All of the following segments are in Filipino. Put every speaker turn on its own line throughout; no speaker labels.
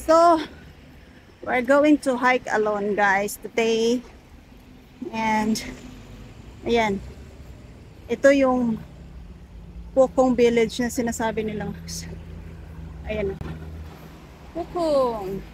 So, we're going to hike alone guys today. And, ayan. Ito yung Pukong Village na sinasabi nilang. Ayan. Pukong.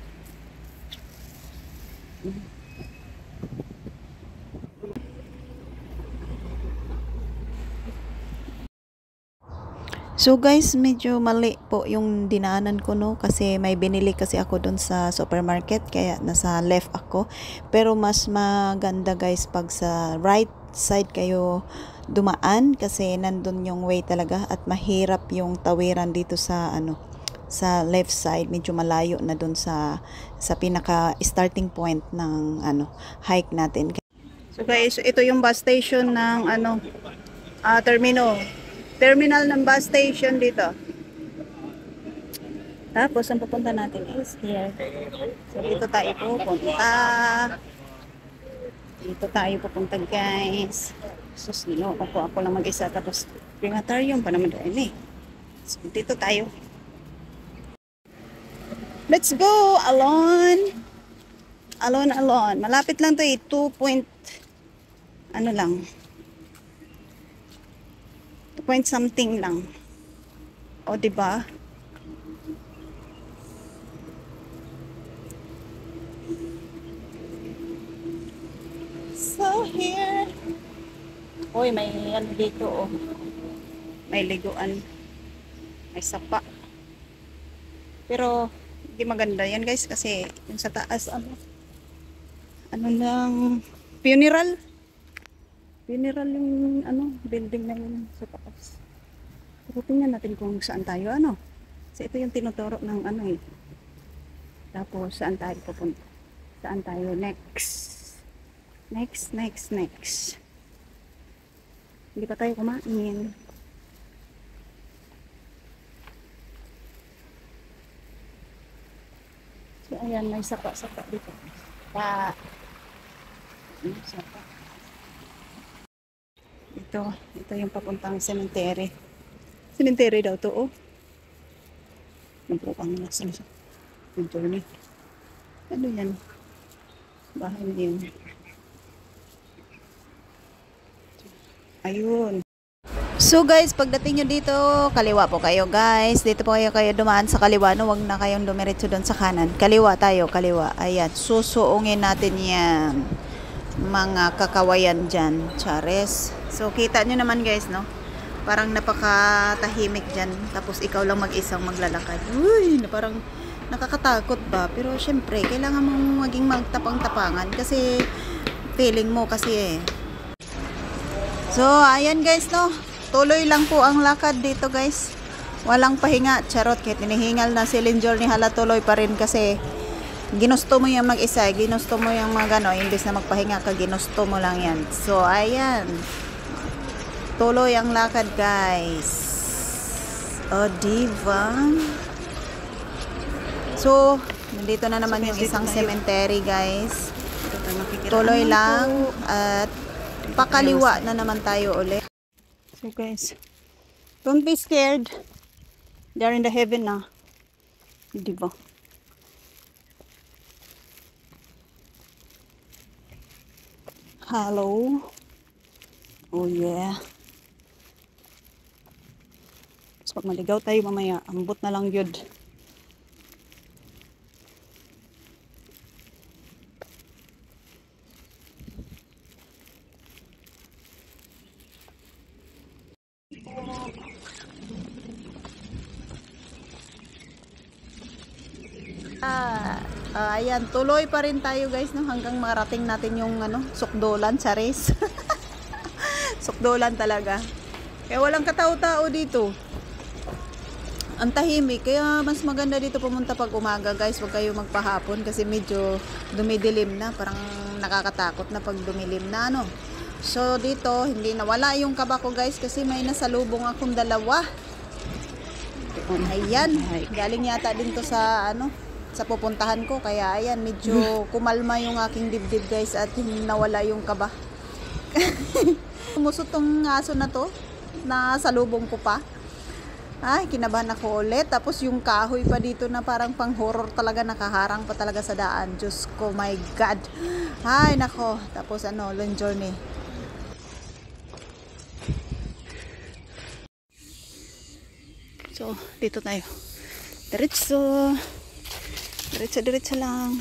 So guys, medyo mali po yung dinaanan ko no kasi may binili kasi ako doon sa supermarket kaya nasa left ako. Pero mas maganda guys pag sa right side kayo dumaan kasi nandun yung way talaga at mahirap yung tawiran dito sa sa left side, medyo malayo na doon sa pinaka starting point ng hike natin. So guys, ito yung bus station ng terminal ng bus station dito. Tapos, ang pupunta natin is here. So, dito tayo pupunta. Dito tayo pupunta, guys. Sus, ako lang mag-isa. Tapos, crematorium pa naman doon eh. So, dito tayo. Let's go! Alone! Alone. Malapit lang to eh. 2 point something lang. O, diba? So, here. Uy, may dito, oh. May liguan. May sapa. Pero, hindi maganda yan, guys. Kasi, yung sa taas, lang, funeral yung building na yun sa taas. Pero tingnan natin kung saan tayo kasi ito yung tinuturo ng tapos saan tayo pupunta, saan tayo next. Hindi pa tayo kumain. So ayan, may sapa dito sapa. Ito yung papuntang cemetery. Cemetery daw to, oh. Nampukang nasa yung journey. Ano yan? Bahay yun. Ayun. So guys, pagdating nyo dito, kaliwa po kayo guys. Dito po kayo dumaan sa kaliwa. No? Huwag na kayong dumiretso doon sa kanan. Kaliwa tayo, kaliwa. Ayan, susuungin natin yan. Mga kakawayan dyan. Chares. So, kita nyo naman guys, no? Parang napakatahimik dyan. Tapos, ikaw lang mag-isang maglalakad. Uy, parang nakakatakot ba? Pero, syempre, kailangan mong maging magtapang-tapangan. Kasi, feeling mo kasi eh. So, ayan guys, no? Tuloy lang po ang lakad dito guys. Walang pahinga. Charot, kahit hinihingal na si Linjor ni Hala, tuloy pa rin kasi ginusto mo yung mag-isa. Ginusto mo yung imbes na magpahinga ka, ginusto mo lang yan. So, ayan. Tuloy ang lakad guys. O, diba? So, nandito na naman yung isang cemetery guys. Tuloy lang at pakaliwa na naman tayo ulit. So guys, don't be scared. They're in the heaven na. Diba? Hello. Oh yeah. So, pag maligaw tayo mamaya, ambot na lang yun. Ayan, tuloy pa rin tayo guys, no, hanggang marating natin yung Sukdolan, Charis. Sukdolan talaga. Kaya walang katao-tao dito. Ang tahimik, kaya mas maganda dito pumunta pag umaga guys. Huwag kayo magpahapon kasi medyo dumidilim na, parang nakakatakot na pag dumilim na So dito, hindi nawala yung kaba ko guys kasi may nasalubong akong dalawa. Ayan, galing yata din to sa sa pupuntahan ko, kaya ayan, medyo kumalma yung aking dibdib guys at nawala yung kaba. Umusot tong aso na to, na salubong ko pa. Ay, kinabahan ako ulit. Tapos yung kahoy pa dito na parang pang horror talaga, nakaharang pa talaga sa daan. Diyos ko, my God. Ay, nako. Tapos ano, long journey. So, dito tayo. Diretso. Diretso lang.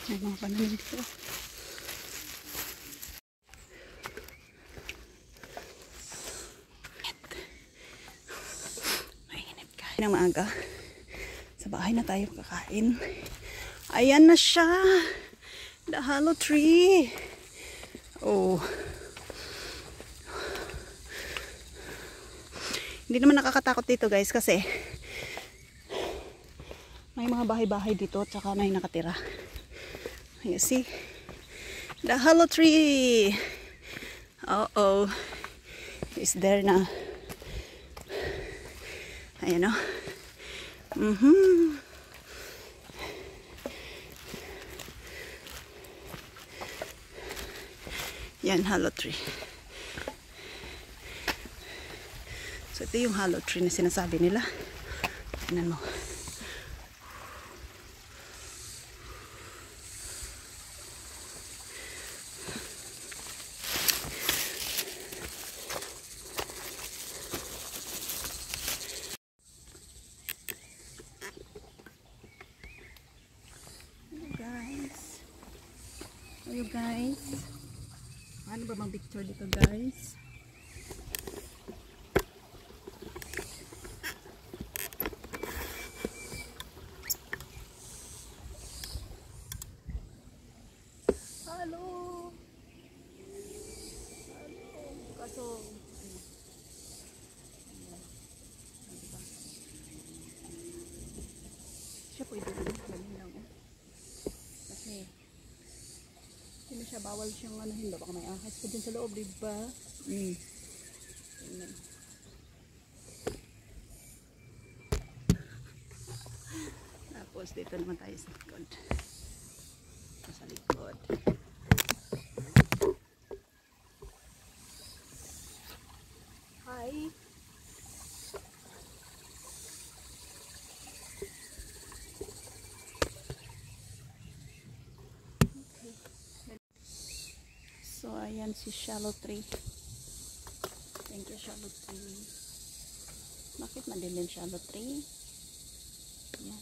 May mga pananim dito. Mainit kain ng maaga. Sa bahay na tayo kakain. Ayan na siya. The hollow tree. Oh. Hindi naman nakakatakot dito guys kasi may mga bahay-bahay dito at saka may nakatira. You see? The hollow tree. Uh-oh. It's there na. Ayan o. Yan, hollow tree. So, ito yung hollow tree na sinasabi nila. Tingnan mo. Hello guys. Ano ba bang picture dito guys? Hello. Kaso siya pwede rin lang kasi hindi siya bawal siyang ano, hindi baka may ahas pa din sa loob, diba? Tapos dito naman tayo sa likod. Sa likod. Hi! So, ayan si shallow tree. Thank you, shallow tree. Bakit madilim shallow tree? Ayan.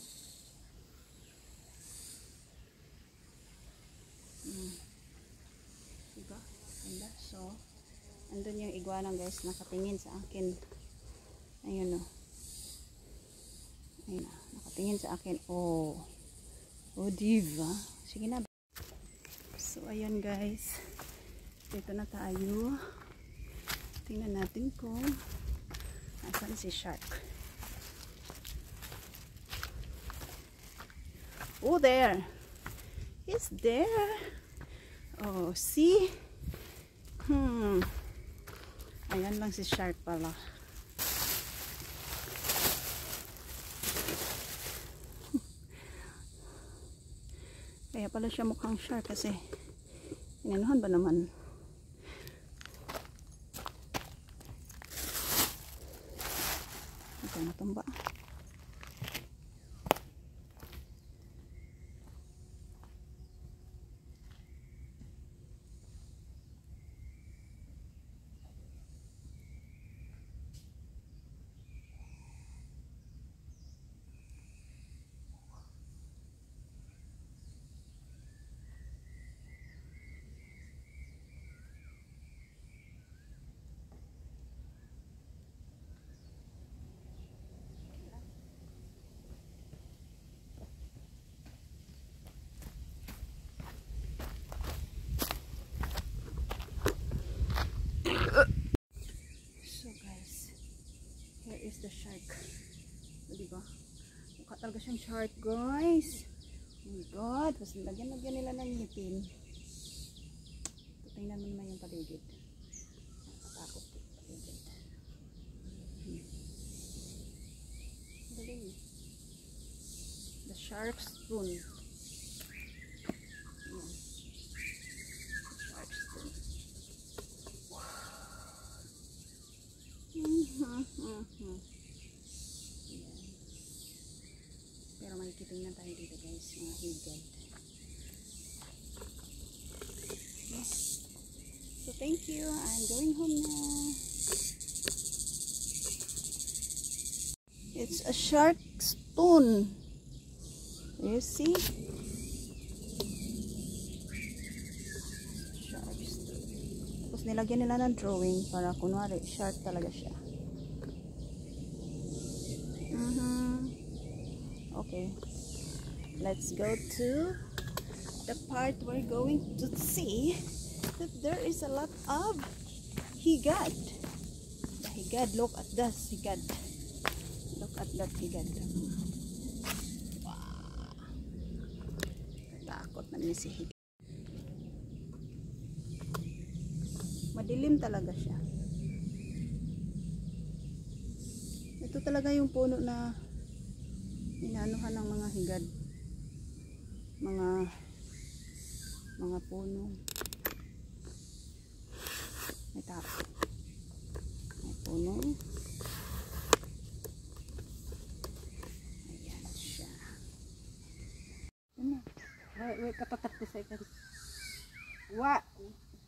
Diba? Ganda. So, andun yung iguana guys, nakatingin sa akin. Ayun o. Ayun o. Nakatingin sa akin. Oh. Oh, diba? Sige na. So, ayan guys. Dito na tayo. Tingnan natin kung asan si shark. Oh, there. He's there. Oh, see? Ayan lang si shark pala. Kaya pala siya mukhang shark kasi inanuhan ba naman? Ito natumba. talaga siyang shark, guys. Oh my God. Tapos lagyan nila ng ngipin. Tingnan mo naman yung paligid. Nakatakot yung paligid. Galing. The shark spoon. Shark spoon. Pero makikita na tayo dito, guys, mga higad. So thank you. I'm going home now. It's a shark spoon. You see? Shark spoon. Tapos nilagyan nila ng drawing para kunwari shark talaga siya. Okay. Let's go to the part we're going to see that there is a lot of higad. The higad, look at that higad. Look at that higad. Wow. Takot na niya si higad. Madilim talaga siya. Ito talaga yung puno na inaanuhan ng mga higad. Mga puno. May tao. May puno. Ayan siya.
Wait, kapatak ko sa ikan.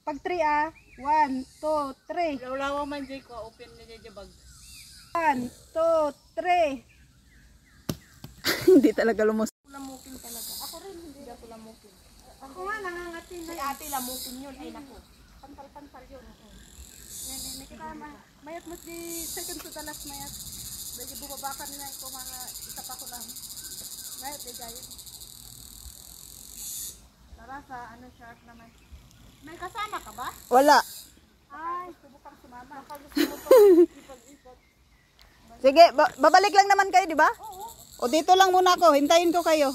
Pag 3 ah. 1, 2, 3.
Lawlawa man dyan ko, open na dyan bag.
1, 2, 3.
Hindi talaga lumos.
Lamukin talaga. Ako rin, hindi ako lamukin.
Ako nga nangangatin na.
Si ate lamukin yun, ay naku.
Pantal yun. May kitama. Mayat mo di second to the last mayat. Dahil bubabakan na ito mga isa pa ko lang. Mayat di gayon. Tara sa ano shark naman. May kasama ka ba?
Wala.
Ay, subukang sumama. Ipag-ipag.
Sige, babalik lang naman kayo, di ba? O dito lang muna ako. Hintayin ko kayo.